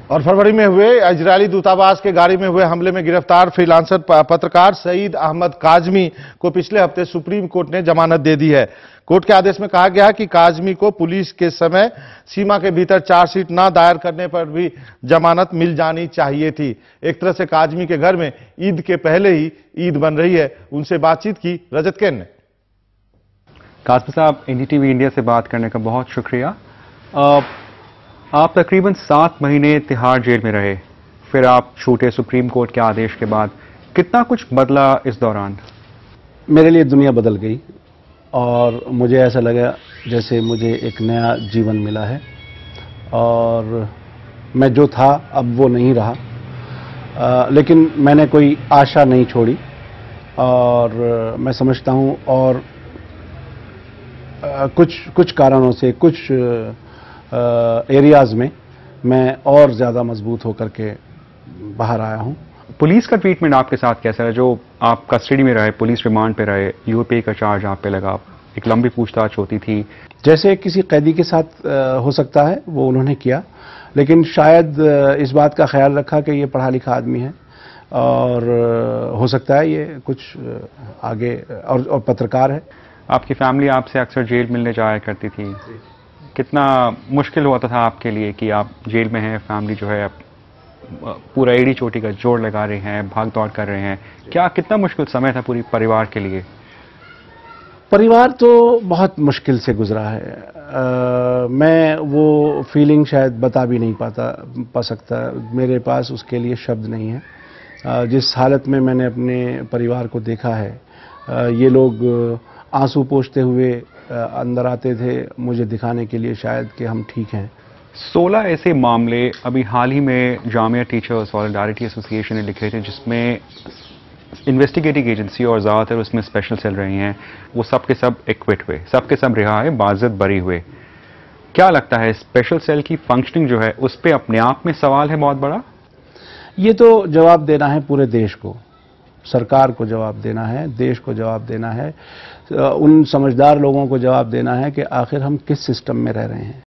और फरवरी में हुए इजरायली दूतावास के गाड़ी में हुए हमले में गिरफ्तार फ्रीलांसर पत्रकार सईद अहमद काजमी को पिछले हफ्ते सुप्रीम कोर्ट ने जमानत दे दी है। कोर्ट के आदेश में कहा गया कि काजमी को पुलिस के समय सीमा के भीतर चार्जशीट न दायर करने पर भी जमानत मिल जानी चाहिए थी। एक तरह से काजमी के घर में ईद के पहले ही ईद बन रही है। उनसे बातचीत की रजत कैन ने। काजमी साहब, एनडीटीवी इंडिया से बात करने का बहुत शुक्रिया। आप तकरीबन 7 महीने तिहाड़ जेल में रहे, फिर आप छूटे सुप्रीम कोर्ट के आदेश के बाद। कितना कुछ बदला इस दौरान? मेरे लिए दुनिया बदल गई और मुझे ऐसा लगा जैसे मुझे एक नया जीवन मिला है और मैं जो था अब वो नहीं रहा। लेकिन मैंने कोई आशा नहीं छोड़ी और मैं समझता हूँ और कुछ कारणों से कुछ एरियाज में मैं और ज़्यादा मजबूत होकर के बाहर आया हूँ। पुलिस का ट्रीटमेंट आपके साथ कैसा है? जो आप कस्टडी में रहे, पुलिस रिमांड पे रहे, यूएपी का चार्ज आप पे लगा, एक लंबी पूछताछ होती थी, जैसे किसी कैदी के साथ हो सकता है वो उन्होंने किया, लेकिन शायद इस बात का ख्याल रखा कि ये पढ़ा लिखा आदमी है और हो सकता है ये कुछ आगे और पत्रकार है। आपकी फैमिली आपसे अक्सर जेल मिलने जाया करती थी। कितना मुश्किल होता था आपके लिए कि आप जेल में हैं, फैमिली जो है पूरा एड़ी चोटी का जोड़ लगा रहे हैं, भाग दौड़ कर रहे हैं? कितना मुश्किल समय था पूरी परिवार के लिए? परिवार तो बहुत मुश्किल से गुजरा है। मैं वो फीलिंग शायद बता भी नहीं पा सकता। मेरे पास उसके लिए शब्द नहीं है। जिस हालत में मैंने अपने परिवार को देखा है, ये लोग आंसू पोंछते हुए अंदर आते थे मुझे दिखाने के लिए शायद कि हम ठीक हैं। 16 ऐसे मामले अभी हाल ही में जामिया टीचर्स सॉलिडारिटी एसोसिएशन ने लिखे थे, जिसमें इन्वेस्टिगेटिंग एजेंसी और ज़्यादातर उसमें स्पेशल सेल रही हैं, वो सब के सब एक्विट हुए, सब के सब रिहा है, बाज़त बरी हुए। क्या लगता है स्पेशल सेल की फंक्शनिंग जो है उस पर अपने आप में सवाल है बहुत बड़ा? ये तो जवाब देना है पूरे देश को, सरकार को जवाब देना है, देश को जवाब देना है, उन समझदार लोगों को जवाब देना है कि आखिर हम किस सिस्टम में रह रहे हैं।